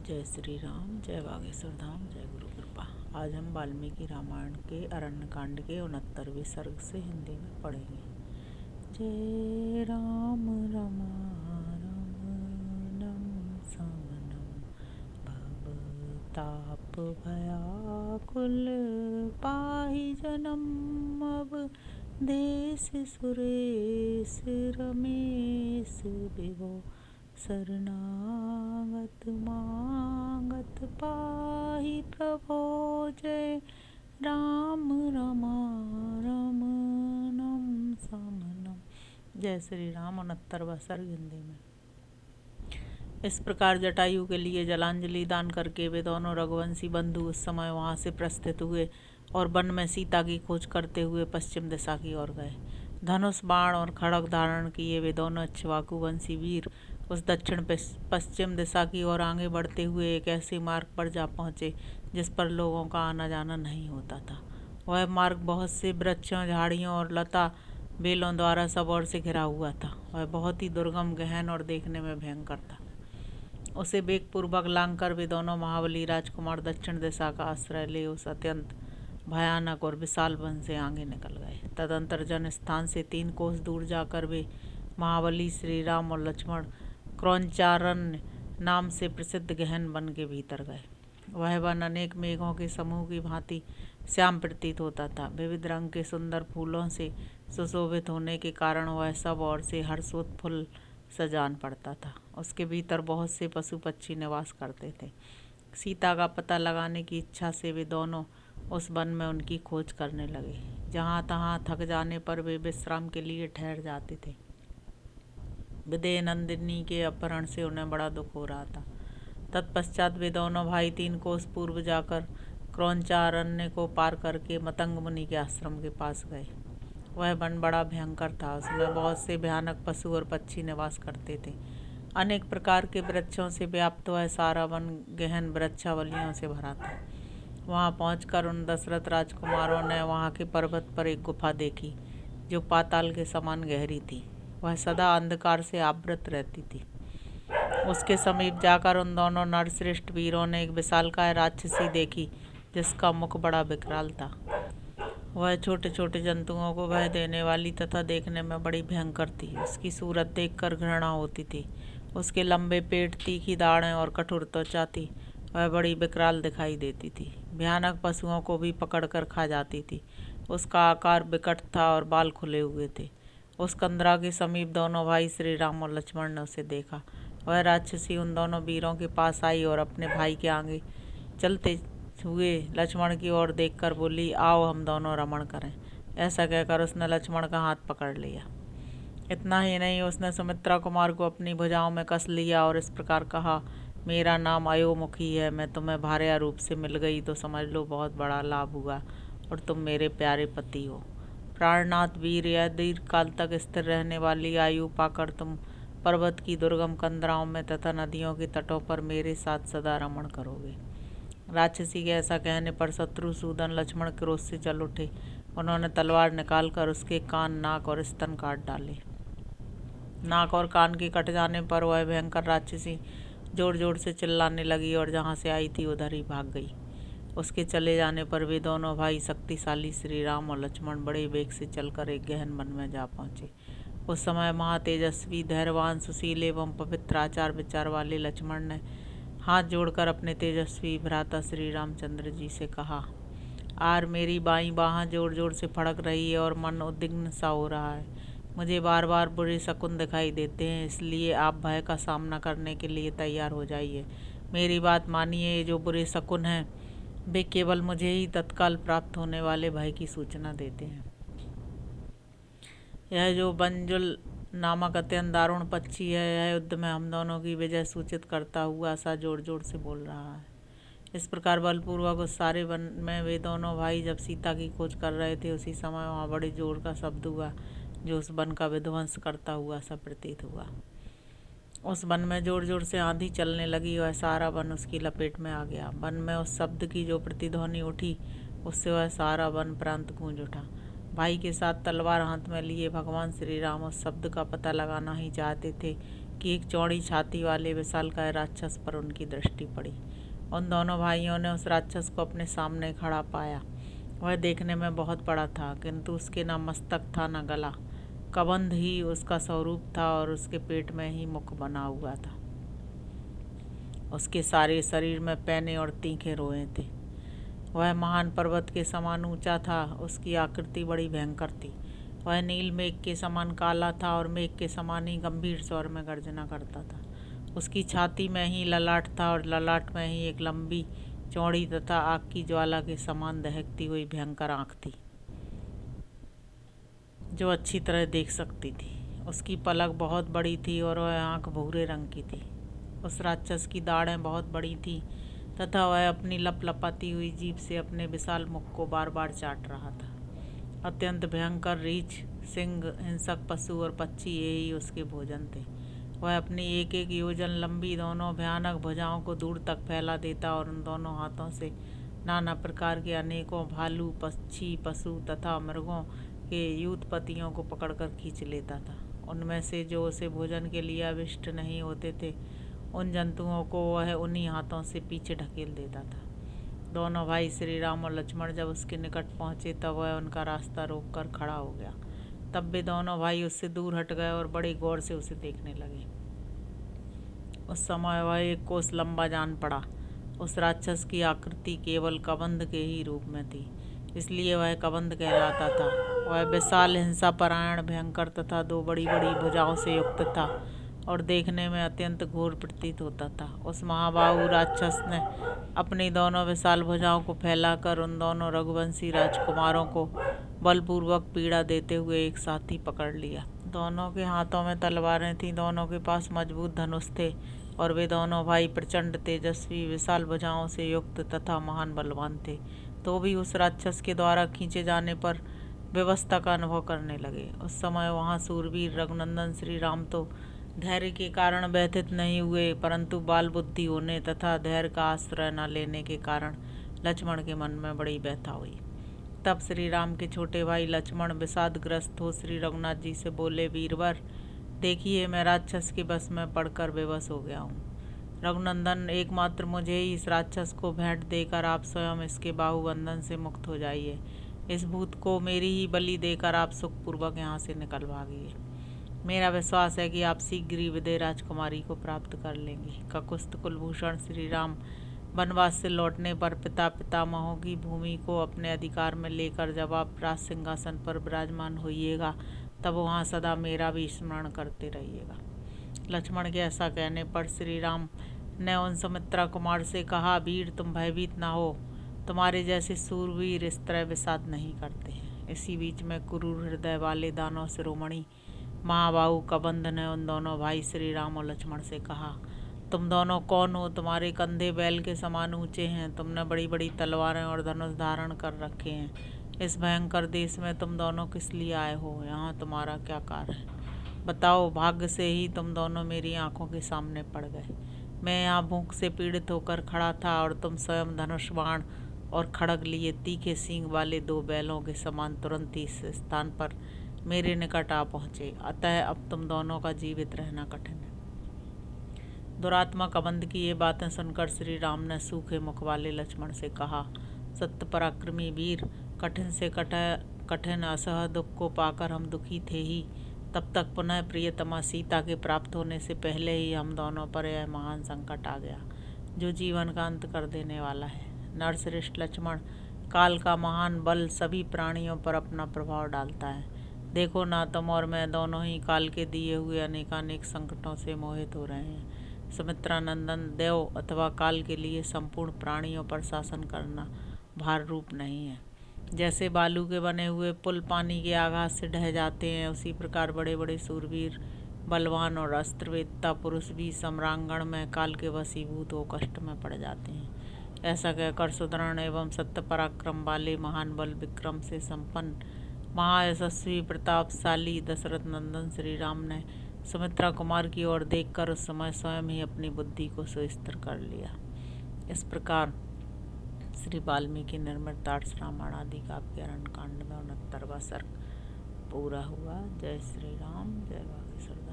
जय श्री राम, जय बागेश्वर धाम, जय गुरु कृपा। आज हम वाल्मीकि रामायण के अरण्यकांड के 69वें सर्ग से हिंदी में पढ़ेंगे। जय राम रमारमणं समनं भवताप भयाकुल पाहि जनम अब देश सुरेश रमेश विभो शरणागत मागत पाहि प्रभो। जय राम रमारमणं समनम। जय श्री राम। 69वां सर्ग हिंदी में। इस प्रकार जटायु के लिए जलांजलि दान करके वे दोनों रघुवंशी बंधु उस समय वहां से प्रस्थित हुए और वन में सीता की खोज करते हुए पश्चिम दिशा की ओर गए। धनुष बाण और खड़ग धारण किए वे दोनों इक्ष्वाकु वंशी वीर उस दक्षिण पश्चिम दिशा की ओर आगे बढ़ते हुए एक ऐसे मार्ग पर जा पहुंचे जिस पर लोगों का आना जाना नहीं होता था। वह मार्ग बहुत से वृक्षों, झाड़ियों और लता बेलों द्वारा सब ओर से घिरा हुआ था। वह बहुत ही दुर्गम, गहन और देखने में भयंकर था। उसे वेगपूर्वक लांघकर वे दोनों महाबली राजकुमार दक्षिण दिशा का आश्रय ले उस अत्यंत भयानक और विशाल वन से आगे निकल गए। तदंतर जन स्थान से 3 कोस दूर जाकर वे महाबली श्री राम और लक्ष्मण क्रौंचारण्य नाम से प्रसिद्ध गहन वन के भीतर गए। वह वन अनेक मेघों के समूह की भांति श्याम प्रतीत होता था। विविध रंग के सुंदर फूलों से सुशोभित होने के कारण वह सब ओर से हर्षोत्फुल्ल सा जान पड़ता था। उसके भीतर बहुत से पशु पक्षी निवास करते थे। सीता का पता लगाने की इच्छा से वे दोनों उस वन में उनकी खोज करने लगे। जहाँ तहाँ थक जाने पर वे विश्राम के लिए ठहर जाते थे। विदेह नंदिनी के अपहरण से उन्हें बड़ा दुख हो रहा था। तत्पश्चात वे दोनों भाई 3 कोस पूर्व जाकर क्रौंचारण्य को पार करके मतंग मुनि के आश्रम के पास गए। वह वन बड़ा भयंकर था। उसमें बहुत से भयानक पशु और पक्षी निवास करते थे। अनेक प्रकार के वृक्षों से व्याप्त वह सारा वन गहन वृक्षावलियों से भरा था। वहां पहुंचकर उन दशरथ राजकुमारों ने वहां के पर्वत पर एक गुफा देखी जो पाताल के समान गहरी थी। वह सदा अंधकार से आवृत रहती थी। उसके समीप जाकर उन दोनों नरश्रेष्ठ वीरों ने एक विशालकाय राक्षसी देखी जिसका मुख बड़ा विकराल था। वह छोटे छोटे जंतुओं को भय देने वाली तथा देखने में बड़ी भयंकर थी। उसकी सूरत देखकर घृणा होती थी। उसके लंबे पेट, तीखी दाढ़ें और कठोर त्वचा थी। वह बड़ी विकराल दिखाई देती थी। भयानक पशुओं को भी पकड़कर खा जाती थी। उसका आकार विकट था और बाल खुले हुए थे। उस कंदरा के समीप दोनों भाई श्री राम और लक्ष्मण ने उसे देखा। वह राक्षसी उन दोनों वीरों के पास आई और अपने भाई के आगे चलते हुए लक्ष्मण की ओर देखकर बोली, आओ हम दोनों रमण करें। ऐसा कहकर उसने लक्ष्मण का हाथ पकड़ लिया। इतना ही नहीं, उसने सुमित्रा कुमार को अपनी भुजाओं में कस लिया और इस प्रकार कहा, मेरा नाम अयोमुखी है। मैं तुम्हें भार्या रूप से मिल गई तो समझ लो बहुत बड़ा लाभ हुआ और तुम मेरे प्यारे पति हो। प्राणनाथ वीर, यह दीर्घ काल तक स्थिर रहने वाली आयु पाकर तुम पर्वत की दुर्गम कंदराओं में तथा नदियों के तटों पर मेरे साथ सदा रमण करोगे। राक्षसी के ऐसा कहने पर शत्रुसूदन लक्ष्मण क्रोध से जल उठे। उन्होंने तलवार निकालकर उसके कान, नाक और स्तन काट डाले। नाक और कान के कट जाने पर वह भयंकर राक्षसी जोर जोर से चिल्लाने लगी और जहाँ से आई थी उधर ही भाग गई। उसके चले जाने पर वे दोनों भाई शक्तिशाली श्री राम और लक्ष्मण बड़े वेग से चलकर एक गहन वन में जा पहुंचे। उस समय महातेजस्वी, धैर्यवान, सुशील एवं पवित्र आचार विचार वाले लक्ष्मण ने हाथ जोड़कर अपने तेजस्वी भ्राता श्री रामचंद्र जी से कहा, आर मेरी बाईं बाह जोर जोर से फड़क रही है और मन उद्विग्न सा हो रहा है। मुझे बार बार बुरे शकुन दिखाई देते हैं, इसलिए आप भय का सामना करने के लिए तैयार हो जाइए। मेरी बात मानिए, जो बुरे शकुन हैं वे केवल मुझे ही तत्काल प्राप्त होने वाले भय की सूचना देते हैं। यह जो बंजुल नामक अत्यंत दारुण पक्षी है, यह युद्ध में हम दोनों की विजय सूचित करता हुआ सा जोर जोर से बोल रहा है। इस प्रकार बलपूर्वक उस सारे वन में वे दोनों भाई जब सीता की खोज कर रहे थे, उसी समय वहाँ बड़े जोर का शब्द हुआ जो उस वन का विध्वंस करता हुआ सा प्रतीत हुआ। उस वन में जोर जोर से आंधी चलने लगी। वह सारा वन उसकी लपेट में आ गया। वन में उस शब्द की जो प्रतिध्वनि उठी, उससे वह सारा वन प्रांत गूंज उठा। भाई के साथ तलवार हाथ में लिए भगवान श्री राम उस शब्द का पता लगाना ही चाहते थे कि एक चौड़ी छाती वाले विशालकाय राक्षस पर उनकी दृष्टि पड़ी। उन दोनों भाइयों ने उस राक्षस को अपने सामने खड़ा पाया। वह देखने में बहुत बड़ा था, किंतु उसके न मस्तक था न गला। कबंध ही उसका स्वरूप था और उसके पेट में ही मुख बना हुआ था। उसके सारे शरीर में पैने और तीखे रोए थे। वह महान पर्वत के समान ऊंचा था। उसकी आकृति बड़ी भयंकर थी। वह नील मेघ के समान काला था और मेघ के समान ही गंभीर स्वर में गर्जना करता था। उसकी छाती में ही ललाट था और ललाट में ही एक लंबी, चौड़ी तथा आग की ज्वाला के समान दहकती हुई भयंकर आँख थी, जो अच्छी तरह देख सकती थी। उसकी पलक बहुत बड़ी थी और वह आँख भूरे रंग की थी। उस राक्षस की दाढ़ें बहुत बड़ी थी तथा वह अपनी लपलपाती हुई जीभ से अपने विशाल मुख को बार बार चाट रहा था। अत्यंत भयंकर रीछ, सिंह, हिंसक पशु और पक्षी यही उसके भोजन थे। वह अपनी एक एक योजन लंबी दोनों भयानक भुजाओं को दूर तक फैला देता और उन दोनों हाथों से नाना प्रकार के अनेकों भालू, पक्षी, पशु तथा मृगों के यूथपतियों को पकड़कर खींच लेता था। उनमें से जो उसे भोजन के लिए अभिष्ट नहीं होते थे, उन जंतुओं को वह उन्हीं हाथों से पीछे ढकेल देता था। दोनों भाई श्री राम और लक्ष्मण जब उसके निकट पहुंचे तब वह उनका रास्ता रोककर खड़ा हो गया। तब वे दोनों भाई उससे दूर हट गए और बड़े गौर से उसे देखने लगे। उस समय वह एक कोस लंबा जान पड़ा। उस राक्षस की आकृति केवल कबंध के ही रूप में थी, इसलिए वह कबंध कहलाता था। वह विशाल, हिंसापरायण, भयंकर तथा दो बड़ी बड़ी भुजाओं से युक्त था और देखने में अत्यंत घोर प्रतीत होता था। उस महाबाहु राक्षस ने अपनी दोनों विशाल भुजाओं को फैलाकर उन दोनों रघुवंशी राजकुमारों को बलपूर्वक पीड़ा देते हुए एक साथ ही पकड़ लिया। दोनों के हाथों में तलवारें थीं, दोनों के पास मजबूत धनुष थे और वे दोनों भाई प्रचंड, तेजस्वी, विशाल भुजाओं से युक्त तथा महान बलवान थे। तो भी उस राक्षस के द्वारा खींचे जाने पर व्यवस्था का अनुभव करने लगे। उस समय वहाँ सूरवीर रघुनंदन श्री राम तो धैर्य के कारण व्यथित नहीं हुए, परंतु बाल बुद्धि होने तथा धैर्य का आश्रय न लेने के कारण लक्ष्मण के मन में बड़ी व्यथा हुई। तब श्री राम के छोटे भाई लक्ष्मण विषादग्रस्त हो श्री रघुनाथ जी से बोले, वीरवर, देखिए मैं राक्षस के बस में पड़कर बेबस हो गया हूँ। रघुनंदन, एकमात्र मुझे ही इस राक्षस को भेंट देकर आप स्वयं इसके बाहुबंधन से मुक्त हो जाइए। इस भूत को मेरी ही बलि देकर आप सुखपूर्वक यहाँ से निकल भागिए। मेरा विश्वास है कि आप शीघ्र ही विदेह राजकुमारी को प्राप्त कर लेंगे। ककुस्थ कुलभूषण श्री राम वनवास से लौटने पर पिता पितामहों की भूमि को अपने अधिकार में लेकर जब आप राज सिंहासन पर विराजमान होइएगा, तब वहाँ सदा मेरा भी स्मरण करते रहिएगा। लक्ष्मण के ऐसा कहने पर श्री राम ने उन सुमित्रा कुमार से कहा, वीर, तुम भयभीत ना हो। तुम्हारे जैसे सूरवीर इस तरह विषाद नहीं करते हैं। इसी बीच में क्रूर हृदय वाले दानव शिरोमणि महाबाहु कबंध ने उन दोनों भाई श्री राम और लक्ष्मण से कहा, तुम दोनों कौन हो? तुम्हारे कंधे बैल के समान ऊंचे हैं। तुमने बड़ी बड़ी तलवारें और धनुष धारण कर रखे हैं। इस भयंकर देश में तुम दोनों किस लिए आए हो? यहाँ तुम्हारा क्या कार्य है? बताओ। भाग्य से ही तुम दोनों मेरी आंखों के सामने पड़ गए। मैं यहाँ भूख से पीड़ित होकर खड़ा था और तुम स्वयं धनुष बाण और खड़ग लिए तीखे सींग वाले दो बैलों के समान तुरंत ही इस स्थान पर मेरे निकट आ पहुँचे। अतः अब तुम दोनों का जीवित रहना कठिन है। दुरात्मा कबंध की ये बातें सुनकर श्री राम ने सूखे मुख वाले लक्ष्मण से कहा, सत्य पराक्रमी वीर, कठिन से कठिन असह दुख को पाकर हम दुखी थे ही। तब तक पुनः प्रियतमा सीता के प्राप्त होने से पहले ही हम दोनों पर यह महान संकट आ गया, जो जीवन का अंत कर देने वाला है। नरश्रेष्ठ लक्ष्मण, काल का महान बल सभी प्राणियों पर अपना प्रभाव डालता है। देखो ना, तुम और मैं दोनों ही काल के दिए हुए अनेकानेक संकटों से मोहित हो रहे हैं। सुमित्रा नंदन, देव अथवा काल के लिए संपूर्ण प्राणियों पर शासन करना भार रूप नहीं है। जैसे बालू के बने हुए पुल पानी के आघात से ढह जाते हैं, उसी प्रकार बड़े बड़े सूरवीर, बलवान और अस्त्रवेत्ता पुरुष भी सम्रांगण में काल के वशीभूत हो कष्ट में पड़ जाते हैं। ऐसा कहकर सुदृढ़ एवं सत्य पराक्रम वाले महान बल विक्रम से संपन्न महायशस्वी प्रतापशाली दशरथ नंदन श्री राम ने सुमित्रा कुमार की ओर देखकर उस समय स्वयं ही अपनी बुद्धि को सुस्थिर कर लिया। इस प्रकार श्री वाल्मीकि निर्मित आर्ष रामायण आदि काव्य अरण्यकांड में 69वां सर्ग पूरा हुआ। जय श्री राम, जय वागीश्वर।